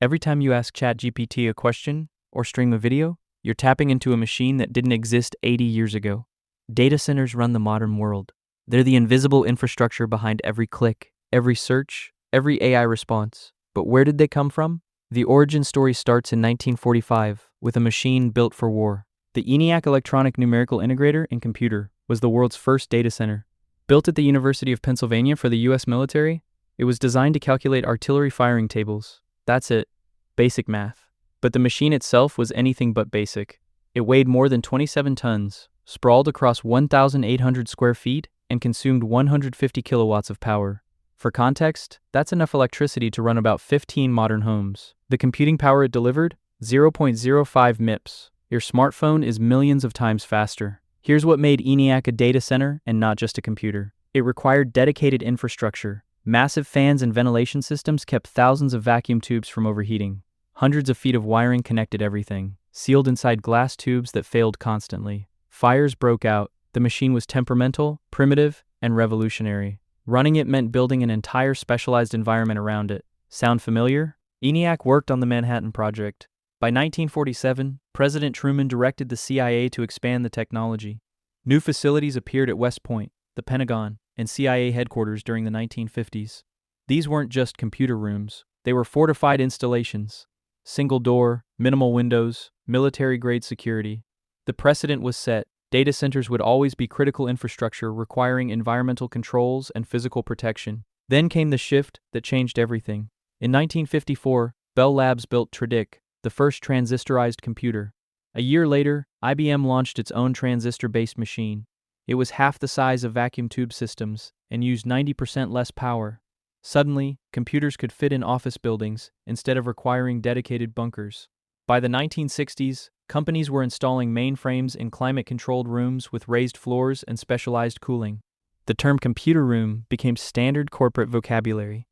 Every time you ask ChatGPT a question or stream a video, you're tapping into a machine that didn't exist 80 years ago. Data centers run the modern world. They're the invisible infrastructure behind every click, every search, every AI response. But where did they come from? The origin story starts in 1945 with a machine built for war. The ENIAC electronic numerical integrator and computer was the world's first data center. Built at the University of Pennsylvania for the US military, it was designed to calculate artillery firing tables. That's it. Basic math. But the machine itself was anything but basic. It weighed more than 27 tons, sprawled across 1,800 square feet, and consumed 150 kilowatts of power. For context, that's enough electricity to run about 15 modern homes. The computing power it delivered? 0.05 MIPS. Your smartphone is millions of times faster. Here's what made ENIAC a data center and not just a computer. It required dedicated infrastructure. Massive fans and ventilation systems kept thousands of vacuum tubes from overheating. Hundreds of feet of wiring connected everything, sealed inside glass tubes that failed constantly. Fires broke out. The machine was temperamental, primitive, and revolutionary. Running it meant building an entire specialized environment around it. Sound familiar? ENIAC worked on the Manhattan Project. By 1947, President Truman directed the CIA to expand the technology. New facilities appeared at West Point, the Pentagon, and CIA headquarters during the 1950s. These weren't just computer rooms, they were fortified installations. Single door, minimal windows, military-grade security. The precedent was set. Data centers would always be critical infrastructure requiring environmental controls and physical protection. Then came the shift that changed everything. In 1954, Bell Labs built Tradic, the first transistorized computer. A year later, IBM launched its own transistor-based machine. It was half the size of vacuum tube systems and used 90% less power. Suddenly, computers could fit in office buildings instead of requiring dedicated bunkers. By the 1960s, companies were installing mainframes in climate-controlled rooms with raised floors and specialized cooling. The term computer room became standard corporate vocabulary.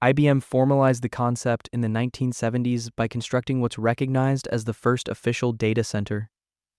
IBM formalized the concept in the 1970s by constructing what's recognized as the first official data center.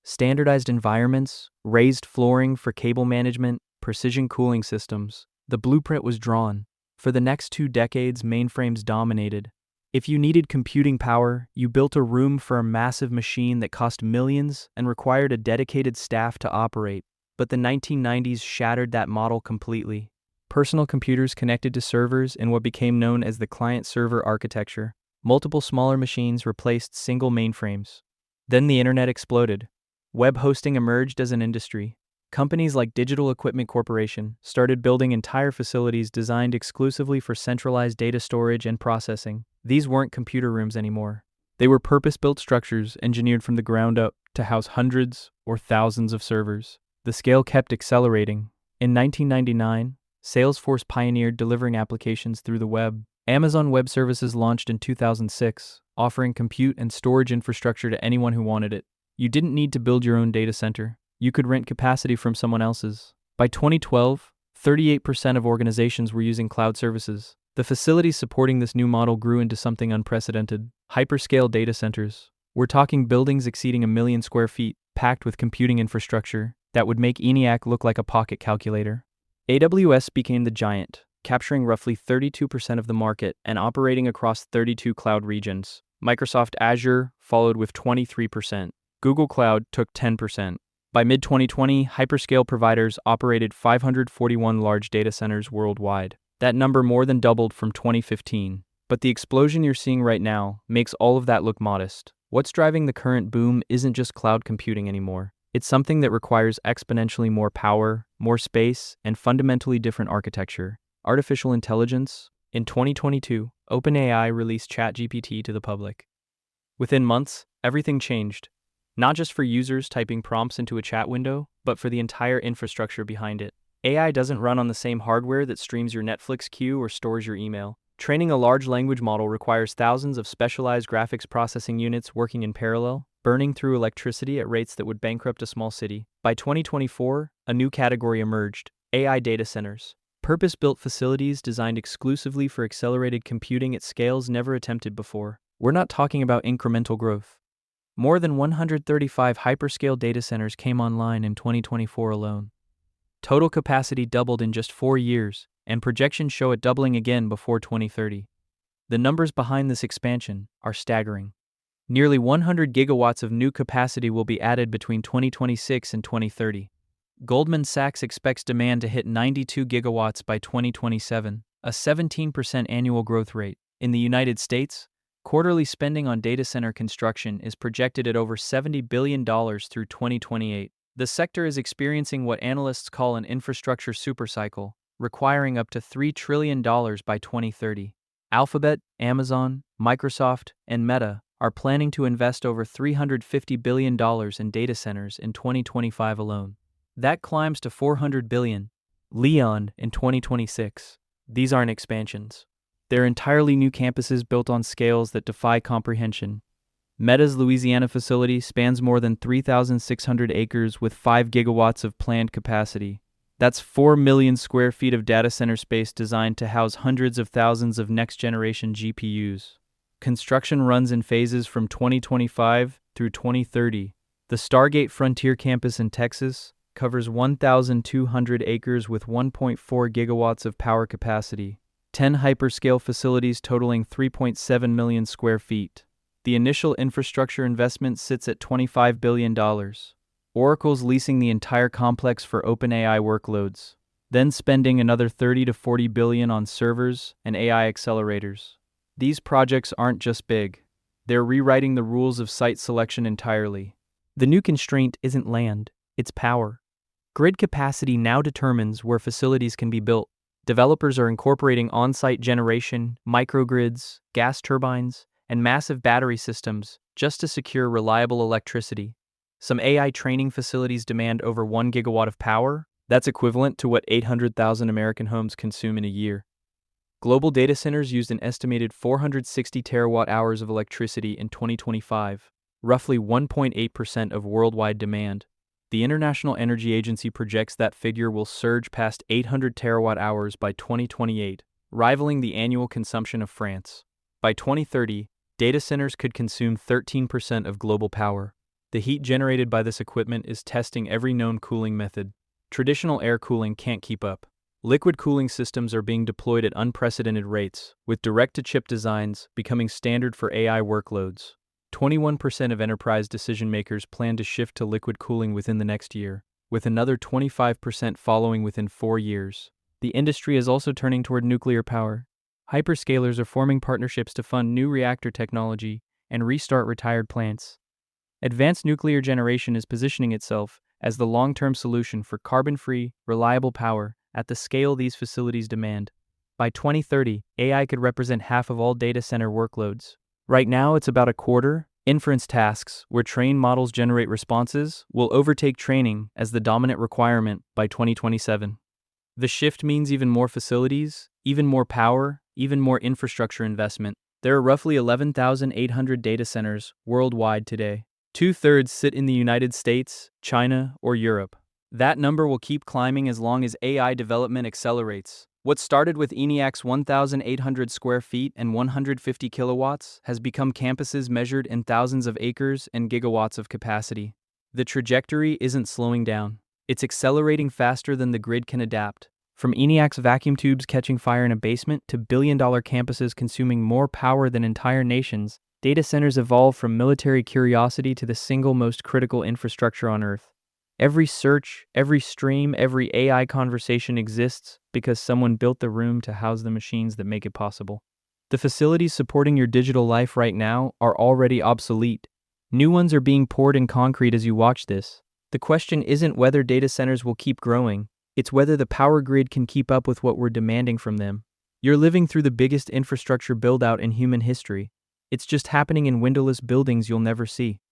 Standardized environments, raised flooring for cable management, precision cooling systems. The blueprint was drawn. For the next 2 decades, mainframes dominated. If you needed computing power, you built a room for a massive machine that cost millions and required a dedicated staff to operate. But the 1990s shattered that model completely. Personal computers connected to servers in what became known as the client-server architecture. Multiple smaller machines replaced single mainframes. Then the internet exploded. Web hosting emerged as an industry. Companies like Digital Equipment Corporation started building entire facilities designed exclusively for centralized data storage and processing. These weren't computer rooms anymore. They were purpose-built structures engineered from the ground up to house hundreds or thousands of servers. The scale kept accelerating. In 1999, Salesforce pioneered delivering applications through the web. Amazon Web Services launched in 2006, offering compute and storage infrastructure to anyone who wanted it. You didn't need to build your own data center. You could rent capacity from someone else's. By 2012, 38% of organizations were using cloud services. The facilities supporting this new model grew into something unprecedented. Hyperscale data centers. We're talking buildings exceeding 1 million square feet, packed with computing infrastructure that would make ENIAC look like a pocket calculator. AWS became the giant, capturing roughly 32% of the market and operating across 32 cloud regions. Microsoft Azure followed with 23%. Google Cloud took 10%. By mid-2020, hyperscale providers operated 541 large data centers worldwide. That number more than doubled from 2015. But the explosion you're seeing right now makes all of that look modest. What's driving the current boom isn't just cloud computing anymore. It's something that requires exponentially more power, more space, and fundamentally different architecture. Artificial intelligence. In 2022, OpenAI released ChatGPT to the public. Within months, everything changed. Not just for users typing prompts into a chat window, but for the entire infrastructure behind it. AI doesn't run on the same hardware that streams your Netflix queue or stores your email. Training a large language model requires thousands of specialized graphics processing units working in parallel, burning through electricity at rates that would bankrupt a small city. By 2024, a new category emerged: AI data centers. Purpose-built facilities designed exclusively for accelerated computing at scales never attempted before. We're not talking about incremental growth. More than 135 hyperscale data centers came online in 2024 alone. Total capacity doubled in just 4 years, and projections show it doubling again before 2030. The numbers behind this expansion are staggering. Nearly 100 gigawatts of new capacity will be added between 2026 and 2030. Goldman Sachs expects demand to hit 92 gigawatts by 2027, a 17% annual growth rate. In the United States, quarterly spending on data center construction is projected at over $70 billion through 2028. The sector is experiencing what analysts call an infrastructure supercycle, requiring up to $3 trillion by 2030. Alphabet, Amazon, Microsoft, and Meta are planning to invest over $350 billion in data centers in 2025 alone. That climbs to $400 billion in 2026. These aren't expansions. They're entirely new campuses built on scales that defy comprehension. Meta's Louisiana facility spans more than 3,600 acres with 5 gigawatts of planned capacity. That's 4 million square feet of data center space designed to house hundreds of thousands of next-generation GPUs. Construction runs in phases from 2025 through 2030. The Stargate Frontier campus in Texas covers 1,200 acres with 1.4 gigawatts of power capacity, 10 hyperscale facilities totaling 3.7 million square feet. The initial infrastructure investment sits at $25 billion. Oracle's leasing the entire complex for OpenAI workloads, then spending another $30 to $40 billion on servers and AI accelerators. These projects aren't just big. They're rewriting the rules of site selection entirely. The new constraint isn't land, it's power. Grid capacity now determines where facilities can be built. Developers are incorporating on-site generation, microgrids, gas turbines, and massive battery systems just to secure reliable electricity. Some AI training facilities demand over 1 gigawatt of power. That's equivalent to what 800,000 American homes consume in a year. Global data centers used an estimated 460 terawatt-hours of electricity in 2025, roughly 1.8% of worldwide demand. The International Energy Agency projects that figure will surge past 800 terawatt-hours by 2028, rivaling the annual consumption of France. By 2030, data centers could consume 13% of global power. The heat generated by this equipment is testing every known cooling method. Traditional air cooling can't keep up. Liquid cooling systems are being deployed at unprecedented rates, with direct-to-chip designs becoming standard for AI workloads. 21% of enterprise decision-makers plan to shift to liquid cooling within the next year, with another 25% following within 4 years. The industry is also turning toward nuclear power. Hyperscalers are forming partnerships to fund new reactor technology and restart retired plants. Advanced nuclear generation is positioning itself as the long-term solution for carbon-free, reliable power at the scale these facilities demand. By 2030, AI could represent half of all data center workloads. Right now, it's about a quarter. Inference tasks, where trained models generate responses, will overtake training as the dominant requirement by 2027. The shift means even more facilities, even more power, even more infrastructure investment. There are roughly 11,800 data centers worldwide today. 2/3 sit in the United States, China, or Europe. That number will keep climbing as long as AI development accelerates. What started with ENIAC's 1,800 square feet and 150 kilowatts has become campuses measured in thousands of acres and gigawatts of capacity. The trajectory isn't slowing down. It's accelerating faster than the grid can adapt. From ENIAC's vacuum tubes catching fire in a basement to billion-dollar campuses consuming more power than entire nations, data centers evolve from military curiosity to the single most critical infrastructure on Earth. Every search, every stream, every AI conversation exists because someone built the room to house the machines that make it possible. The facilities supporting your digital life right now are already obsolete. New ones are being poured in concrete as you watch this. The question isn't whether data centers will keep growing, it's whether the power grid can keep up with what we're demanding from them. You're living through the biggest infrastructure build-out in human history. It's just happening in windowless buildings you'll never see.